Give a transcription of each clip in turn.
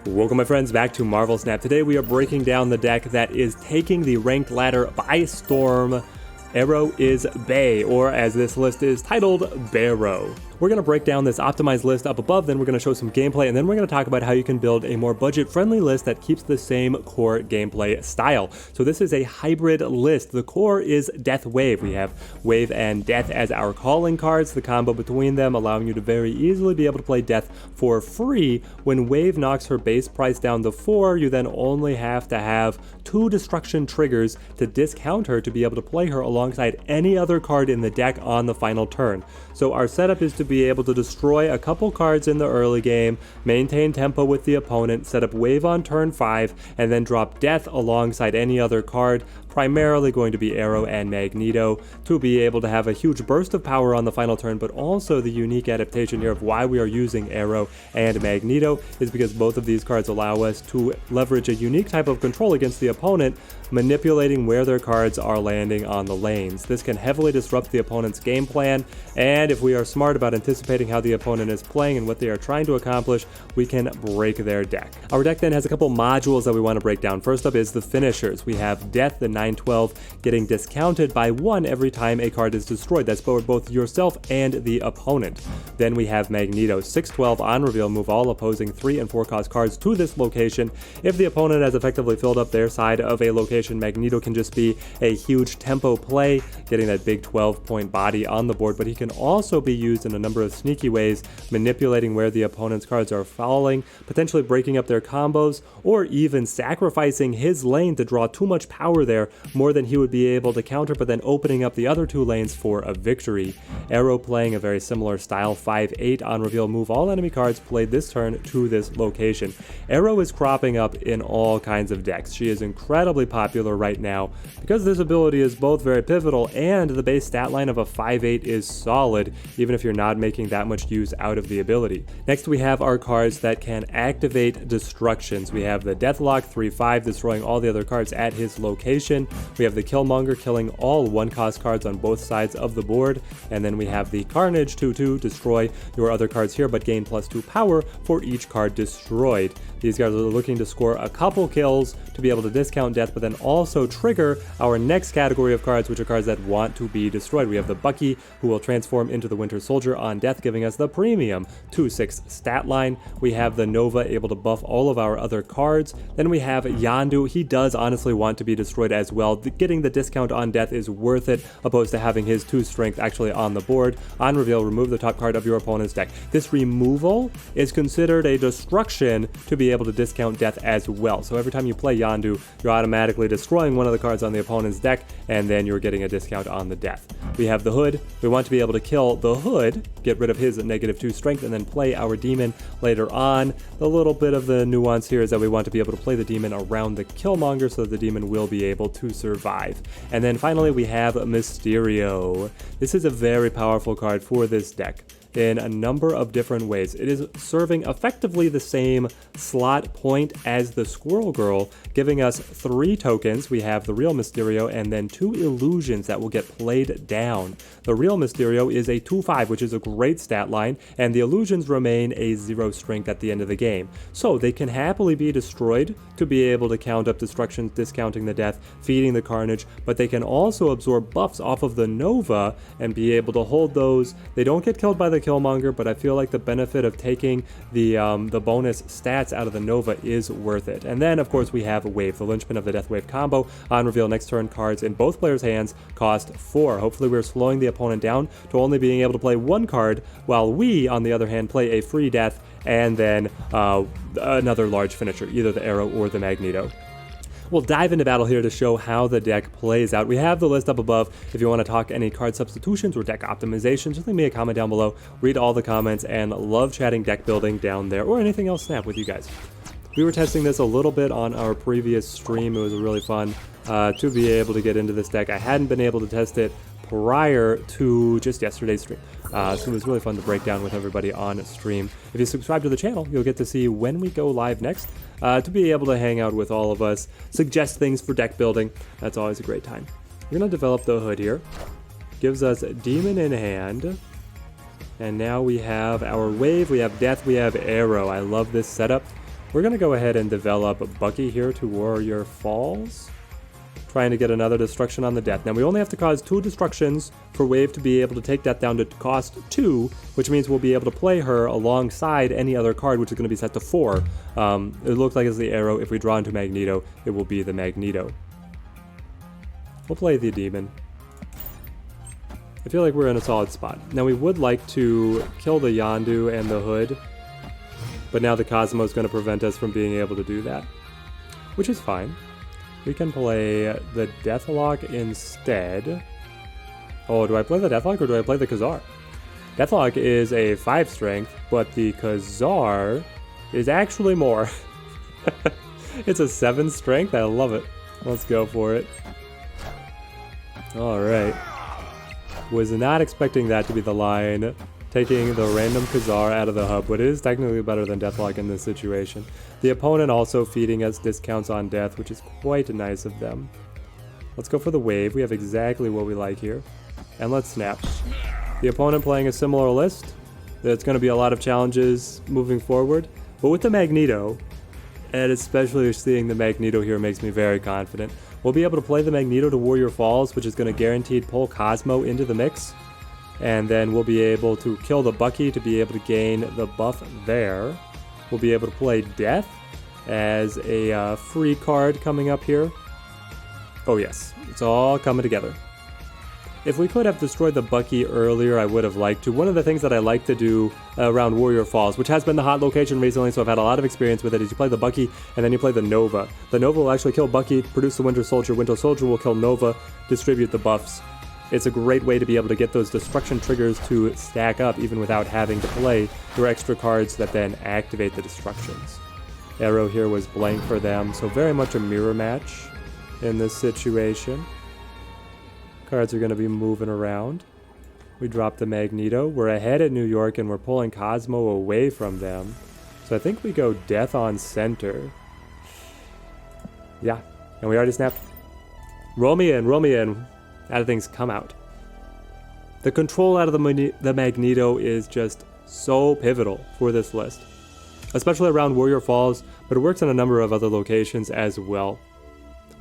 Welcome my friends back to Marvel Snap. Today we are breaking down the deck that is taking the ranked ladder by storm. Aero is Bay, or as this list is titled, Baero. We're going to break down this optimized list up above, then we're going to show some gameplay, and then we're going to talk about how you can build a more budget-friendly list that keeps the same core gameplay style. So this is a hybrid list. The core is DeathWave. We have Wave and Death as our calling cards, the combo between them allowing you to very easily be able to play Death for free. When Wave knocks her base price down to 4, you then only have to have 2 destruction triggers to discount her to be able to play her alongside any other card in the deck on the final turn. So our setup is to be able to destroy a couple cards in the early game, maintain tempo with the opponent, set up Wave on turn 5, and then drop Death alongside any other card, primarily going to be Aero and Magneto, to be able to have a huge burst of power on the final turn. But also the unique adaptation here of why we are using Aero and Magneto is because both of these cards allow us to leverage a unique type of control against the opponent, manipulating where their cards are landing on the lanes. This can heavily disrupt the opponent's game plan, and if we are smart about anticipating how the opponent is playing and what they are trying to accomplish, we can break their deck. Our deck then has a couple modules that we want to break down. First up is the finishers. We have Death, the 9/12, getting discounted by 1 every time a card is destroyed. That's for both yourself and the opponent. Then we have Magneto, 6/12 on reveal, move all opposing 3 and 4 cost cards to this location. If the opponent has effectively filled up their side of a location, Magneto can just be a huge tempo play, getting that big 12-point body on the board, but he can also be used in a number of sneaky ways, manipulating where the opponent's cards are falling, potentially breaking up their combos, or even sacrificing his lane to draw too much power there, more than he would be able to counter, but then opening up the other 2 lanes for a victory. Aero playing a very similar style, 5/8 on reveal, move all enemy cards played this turn to this location. Aero is cropping up in all kinds of decks. She is incredibly popular right now because this ability is both very pivotal and the base stat line of a 5/8 is solid, even if you're not making that much use out of the ability. Next we have our cards that can activate destructions. We have the Deathlock, 3/5, destroying all the other cards at his location. We have the Killmonger, killing all 1-cost cards on both sides of the board. And then we have the Carnage, 2/2, destroy your other cards here, but gain +2 power for each card destroyed. These guys are looking to score a couple kills to be able to discount Death, but then also trigger our next category of cards, which are cards that want to be destroyed. We have the Bucky, who will transform into the Winter Soldier on Death, giving us the premium 2/6 stat line. We have the Nova, able to buff all of our other cards. Then we have Yondu. He does honestly want to be destroyed as well. Getting the discount on Death is worth it, opposed to having his 2 strength actually on the board. On reveal, remove the top card of your opponent's deck. This removal is considered a destruction to be able to discount Death as well. So every time you play Yondu, you're automatically destroying one of the cards on the opponent's deck, and then you're getting a discount on the Death. We have the Hood. We want to be able to kill the Hood, get rid of his -2 strength, and then play our Demon later on. The little bit of the nuance here is that we want to be able to play the Demon around the Killmonger so that the Demon will be able to survive. And then finally we have Mysterio. This is a very powerful card for this deck in a number of different ways. It is serving effectively the same slot point as the Squirrel Girl, giving us 3 tokens. We have the real Mysterio and then 2 illusions that will get played down. The real Mysterio is a 2/5, which is a great stat line, and the illusions remain a 0 strength at the end of the game. So they can happily be destroyed to be able to count up destructions, discounting the Death, feeding the Carnage, but they can also absorb buffs off of the Nova and be able to hold those. They don't get killed by the Killmonger, but I feel like the benefit of taking the bonus stats out of the Nova is worth it. And then of course we have Wave, the linchpin of the DeathWave combo. On reveal, next turn cards in both players' hands cost 4. Hopefully we're slowing the opponent down to only being able to play 1 card, while we on the other hand play a free Death and then another large finisher, either the Aero or the Magneto. We'll dive into battle here to show how the deck plays out. We have the list up above. If you want to talk any card substitutions or deck optimizations, just leave me a comment down below. Read all the comments and love chatting deck building down there or anything else Snap with you guys. We were testing this a little bit on our previous stream. It was really fun to be able to get into this deck. I hadn't been able to test it prior to just yesterday's stream. So it was really fun to break down with everybody on stream. If you subscribe to the channel, you'll get to see when we go live next, to be able to hang out with all of us, suggest things for deck building. That's always a great time. We're going to develop the Hood here. Gives us Demon in hand. And now we have our Wave, we have Death, we have Aero. I love this setup. We're going to go ahead and develop Bucky here to Warrior Falls, trying to get another destruction on the Death. Now we only have to cause 2 destructions for Wave to be able to take that down to cost 2, which means we'll be able to play her alongside any other card, which is going to be set to 4. It looks like it's the Aero. If we draw into Magneto, it will be the Magneto. We'll play the Demon. I feel like we're in a solid spot. Now we would like to kill the Yondu and the Hood, but now the Cosmo is going to prevent us from being able to do that, which is fine. We can play the Deathlock instead. Oh, do I play the Deathlock or do I play the Khazar? Deathlock is a 5 strength, but the Khazar is actually more. It's a 7 strength. I love it. Let's go for it. Alright. Was not expecting that to be the line. Taking the random Khazar out of the hub, but it is technically better than Deathlock in this situation. The opponent also feeding us discounts on death, which is quite nice of them. Let's go for the Wave. We have exactly what we like here. And let's snap. The opponent playing a similar list. There's going to be a lot of challenges moving forward. But with the Magneto, and especially seeing the Magneto here makes me very confident. We'll be able to play the Magneto to Warrior Falls, which is going to guaranteed pull Cosmo into the mix. And then we'll be able to kill the Bucky to be able to gain the buff there. We'll be able to play Death as a free card coming up here. Oh yes, it's all coming together. If we could have destroyed the Bucky earlier, I would have liked to. One of the things that I like to do around Warrior Falls, which has been the hot location recently, so I've had a lot of experience with it, is you play the Bucky and then you play the Nova. The Nova will actually kill Bucky, produce the Winter Soldier. Winter Soldier will kill Nova, distribute the buffs. It's a great way to be able to get those destruction triggers to stack up even without having to play your extra cards that then activate the destructions. Aero here was blank for them, so very much a mirror match in this situation. Cards are going to be moving around. We drop the Magneto. We're ahead at New York and we're pulling Cosmo away from them. So I think we go Death on center. Yeah, and we already snapped. Roll me in, roll me in. How do things come out? The control out of the Magneto is just so pivotal for this list, especially around Warrior Falls, but it works in a number of other locations as well.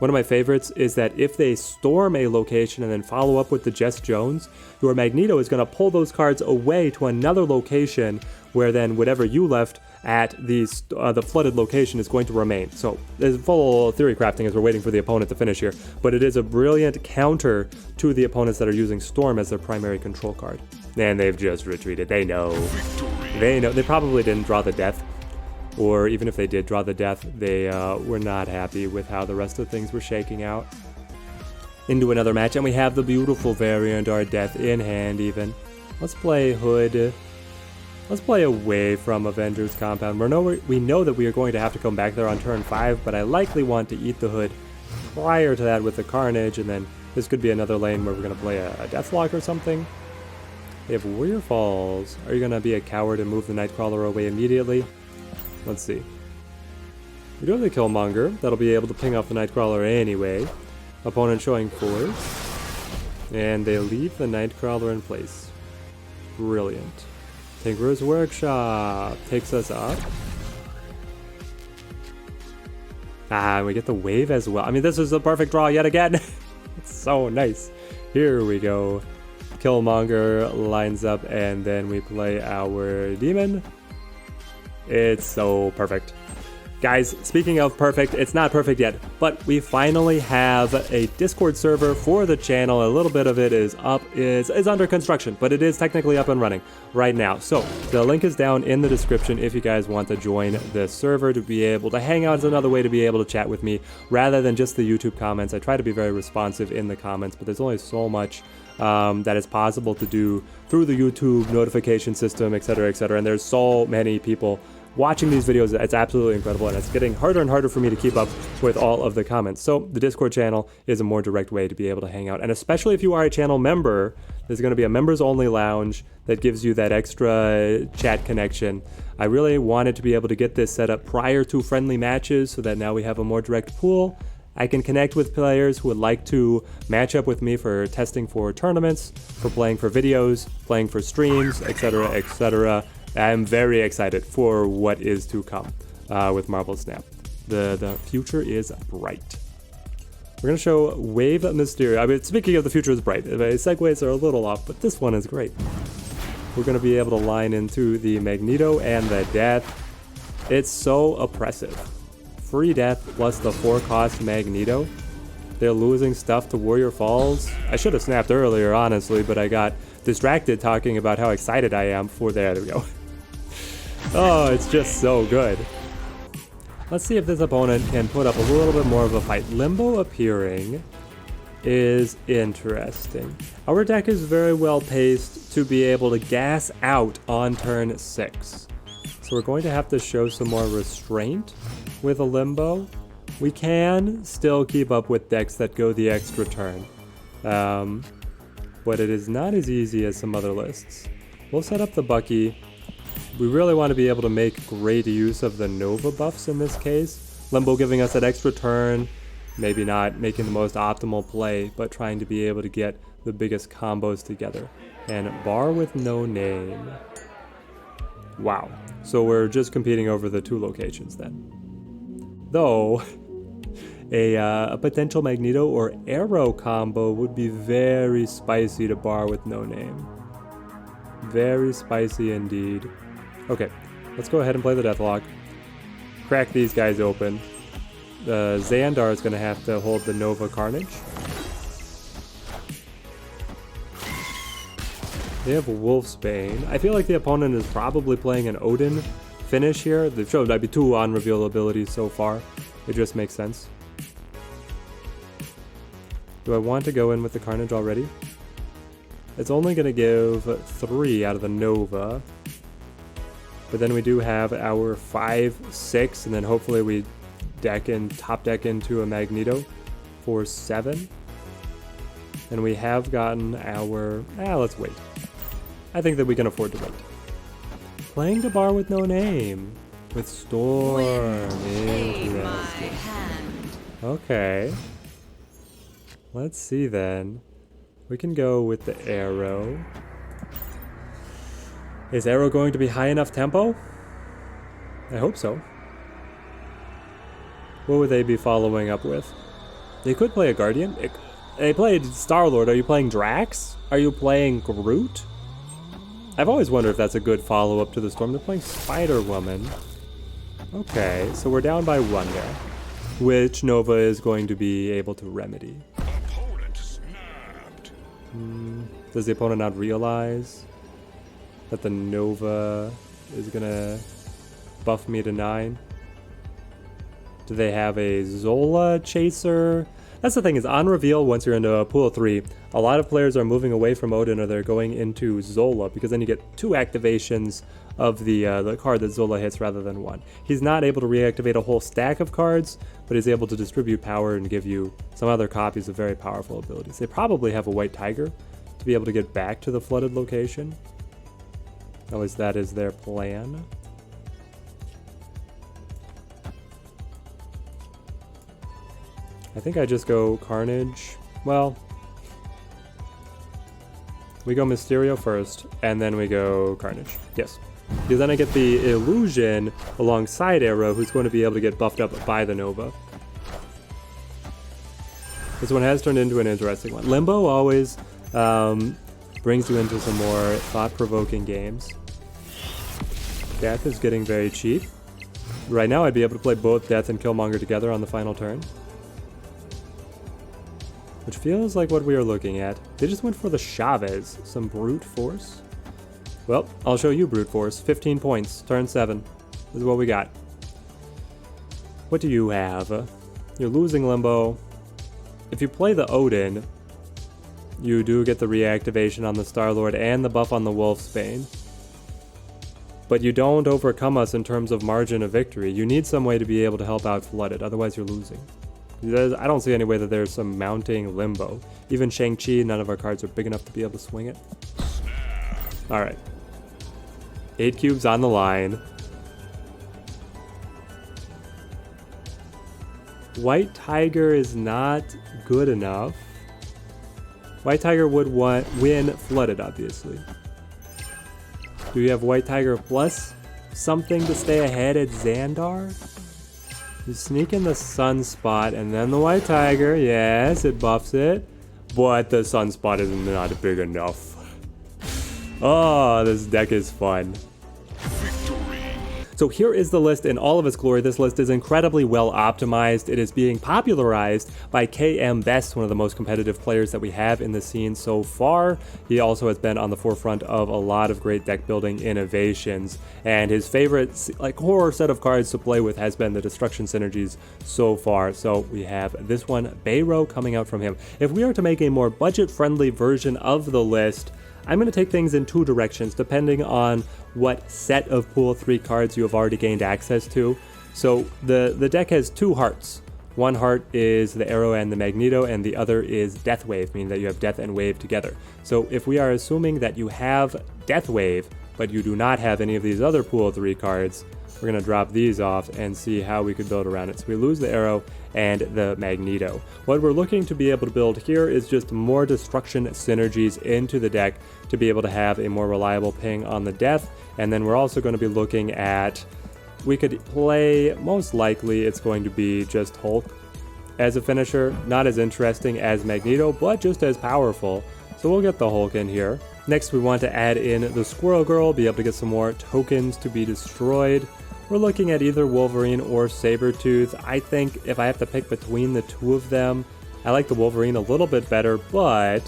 One of my favorites is that if they storm a location and then follow up with the Jess Jones, your Magneto is going to pull those cards away to another location where then whatever you left at the flooded location is going to remain. So there's full theory crafting as we're waiting for the opponent to finish here, but it is a brilliant counter to the opponents that are using Storm as their primary control card. And they've just retreated. They know. They know. They probably didn't draw the Death, or even if they did draw the Death, they were not happy with how the rest of things were shaking out. Into another match, and we have the beautiful variant, our Death in hand even. Let's play Hood. Let's play away from Avengers Compound. We know that we are going to have to come back there on turn 5, but I likely want to eat the Hood prior to that with the Carnage, and then this could be another lane where we're going to play a Deathlock or something. They have Warrior Falls. Are you going to be a coward and move the Nightcrawler away immediately? Let's see. We do have the Killmonger. That'll be able to ping off the Nightcrawler anyway. Opponent showing force. And they leave the Nightcrawler in place. Brilliant. Tinkerer's Workshop takes us up. And we get the Wave as well. I mean, this is a perfect draw yet again. It's so nice. Here we go. Killmonger lines up, and then we play our Demon. It's so perfect. Guys, speaking of perfect, it's not perfect yet, but we finally have a Discord server for the channel. A little bit of it is up, is under construction, but it is technically up and running right now. So the link is down in the description if you guys want to join the server to be able to hang out. It's another way to be able to chat with me rather than just the YouTube comments. I try to be very responsive in the comments, but there's only so much that is possible to do through the YouTube notification system, etc., etc. And there's so many people watching these videos. It's absolutely incredible, and it's getting harder and harder for me to keep up with all of the comments. So the Discord channel is a more direct way to be able to hang out, and especially if you are a channel member, there's going to be a members only lounge that gives you that extra chat connection. I really wanted to be able to get this set up prior to friendly matches so that now we have a more direct pool. I can connect with players who would like to match up with me for testing for tournaments, for playing for videos, playing for streams, etc., etc. I'm very excited for what is to come. with Marvel Snap. The future is bright. We're going to show Wave Mysterio. I mean, speaking of the future is bright, my segues are a little off, but this one is great. We're going to be able to line into the Magneto and the Death. It's so oppressive. Free Death plus the 4-cost Magneto. They're losing stuff to Warrior Falls. I should have snapped earlier, honestly, but I got distracted talking about how excited I am for there we go. Oh, it's just so good. Let's see if this opponent can put up a little bit more of a fight. Limbo appearing is interesting. Our deck is very well paced to be able to gas out on turn 6. So we're going to have to show some more restraint with a Limbo. We can still keep up with decks that go the extra turn. But it is not as easy as some other lists. We'll set up the Bucky. We really want to be able to make great use of the Nova buffs in this case. Limbo giving us that extra turn, maybe not making the most optimal play, but trying to be able to get the biggest combos together. And Bar with no name. Wow. So we're just competing over the 2 locations then. Though, a potential Magneto or Aero combo would be very spicy to Bar with no name. Very spicy indeed. Okay, let's go ahead and play the Deathlock. Crack these guys open. Xandar is going to have to hold the Nova Carnage. They have Wolfsbane. I feel like the opponent is probably playing an Odin finish here. They've shown that'd be 2 on-reveal abilities so far. It just makes sense. Do I want to go in with the Carnage already? It's only going to give 3 out of the Nova. But then we do have our 5, 6, and then hopefully we top deck into a Magneto for 7. And we have gotten our... let's wait. I think that we can afford to wait. Playing the Bar with no name. With Storm. Okay. Let's see then. We can go with the Aero. Is Aero going to be high enough tempo? I hope so. What would they be following up with? They could play a Guardian. They played Star-Lord. Are you playing Drax? Are you playing Groot? I've always wondered if that's a good follow-up to the Storm. They're playing Spider-Woman. Okay, so we're down by 1 there, which Nova is going to be able to remedy. Opponent snapped. Does the opponent not realize that the Nova is gonna buff me to 9? Do they have a Zola chaser? That's the thing, is on reveal, once you're into a pool of 3, a lot of players are moving away from Odin or they're going into Zola, because then you get 2 activations of the card that Zola hits rather than 1. He's not able to reactivate a whole stack of cards, but he's able to distribute power and give you some other copies of very powerful abilities. They probably have a White Tiger to be able to get back to the flooded location. At least that is their plan. I think I just go Carnage. Well, we go Mysterio first, and then we go Carnage. Yes. Because then I get the Illusion alongside Aero, who's going to be able to get buffed up by the Nova. This one has turned into an interesting one. Limbo always brings you into some more thought-provoking games. Death is getting very cheap. Right now I'd be able to play both Death and Killmonger together on the final turn, which feels like what we are looking at. They just went for the Chavez, some brute force. Well, I'll show you brute force. 15 points, turn 7. This is what we got. What do you have? You're losing Limbo. If you play the Odin, you do get the reactivation on the Star-Lord and the buff on the Wolfsbane. But you don't overcome us in terms of margin of victory. You need some way to be able to help out Flooded, otherwise you're losing. I don't see any way that there's some mounting Limbo. Even Shang-Chi, none of our cards are big enough to be able to swing it. Alright. 8 cubes on the line. White Tiger is not good enough. White Tiger would win Flooded, obviously. Do you have White Tiger plus something to stay ahead at Xandar? You sneak in the Sunspot and then the White Tiger. Yes, it buffs it. But the Sunspot is not big enough. Oh, this deck is fun. So here is the list in all of its glory. This list is incredibly well optimized. It is being popularized by KM Best, one of the most competitive players that we have in the scene so far. He also has been on the forefront of a lot of great deck building innovations. And his favorite core set of cards to play with has been the Destruction Synergies so far. So we have this one, Baero, coming out from him. If we are to make a more budget-friendly version of the list, I'm going to take things in two directions depending on what set of pool 3 cards you have already gained access to. So the deck has 2 hearts. One heart is the Aero and the Magneto, and the other is DeathWave, meaning that you have Death and Wave together. So if we are assuming that you have DeathWave, but you do not have any of these other pool 3 cards, we're going to drop these off and see how we could build around it. So we lose the Aero and the Magneto. What we're looking to be able to build here is just more Destruction Synergies into the deck to be able to have a more reliable ping on the Death. And then we're also going to be looking at, we could play, most likely it's going to be just Hulk as a finisher. Not as interesting as Magneto, but just as powerful. So we'll get the Hulk in here. Next we want to add in the Squirrel Girl, be able to get some more tokens to be destroyed. We're looking at either Wolverine or Sabretooth. I think if I have to pick between the two of them, I like the Wolverine a little bit better, but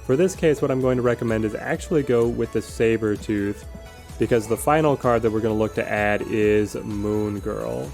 for this case what I'm going to recommend is actually go with the Sabretooth, because the final card that we're going to look to add is Moon Girl.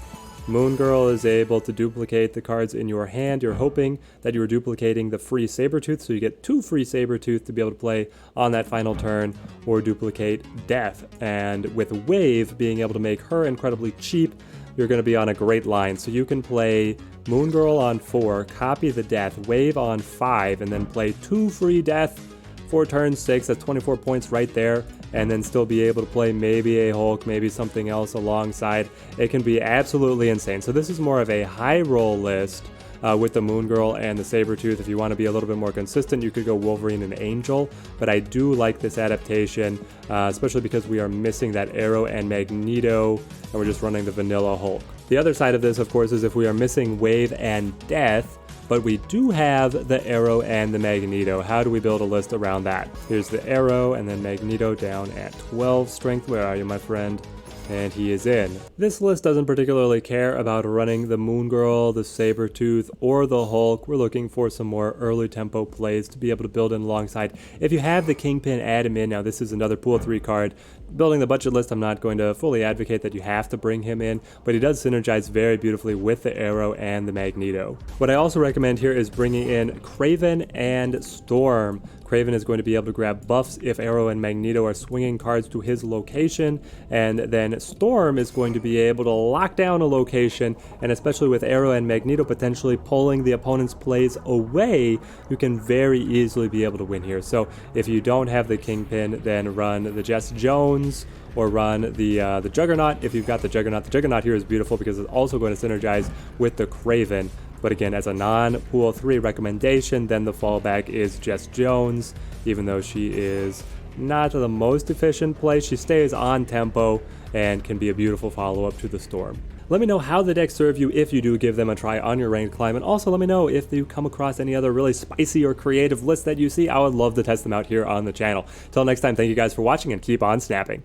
Moon Girl is able to duplicate the cards in your hand. You're hoping that you're duplicating the free Sabretooth, so you get 2 free Sabretooth to be able to play on that final turn, or duplicate Death. And with Wave being able to make her incredibly cheap, you're going to be on a great line. So you can play Moon Girl on 4, copy the Death, Wave on 5, and then play 2 free Death for turn 6. That's 24 points right there, and then still be able to play maybe a Hulk, maybe something else alongside. It can be absolutely insane. So this is more of a high roll list with the Moon Girl and the Sabretooth. If you want to be a little bit more consistent, you could go Wolverine and Angel, but I do like this adaptation, especially because we are missing that Aero and Magneto, and we're just running the vanilla Hulk. The other side of this, of course, is if we are missing Wave and Death, but we do have the Aero and the Magneto. How do we build a list around that? Here's the Aero and then Magneto down at 12 strength. Where are you, my friend? And he is in. This list doesn't particularly care about running the Moon Girl, the Sabretooth, or the Hulk. We're looking for some more early tempo plays to be able to build in alongside. If you have the Kingpin, add him in. Now this is another pool 3 card. Building the budget list, I'm not going to fully advocate that you have to bring him in, but he does synergize very beautifully with the Aero and the Magneto. What I also recommend here is bringing in Kraven and Storm. Kraven is going to be able to grab buffs if Aero and Magneto are swinging cards to his location, and then Storm is going to be able to lock down a location, and especially with Aero and Magneto potentially pulling the opponent's plays away, you can very easily be able to win here. So if you don't have the Kingpin, then run the Jess Jones or run the Juggernaut. If you've got the Juggernaut here is beautiful because it's also going to synergize with the Kraven. But again, as a non-pool 3 recommendation, then the fallback is Jess Jones. Even though she is not the most efficient play, she stays on tempo and can be a beautiful follow-up to the Storm. Let me know how the decks serve you if you do give them a try on your ranked climb, and also let me know if you come across any other really spicy or creative lists that you see. I would love to test them out here on the channel. Till next time, thank you guys for watching and keep on snapping.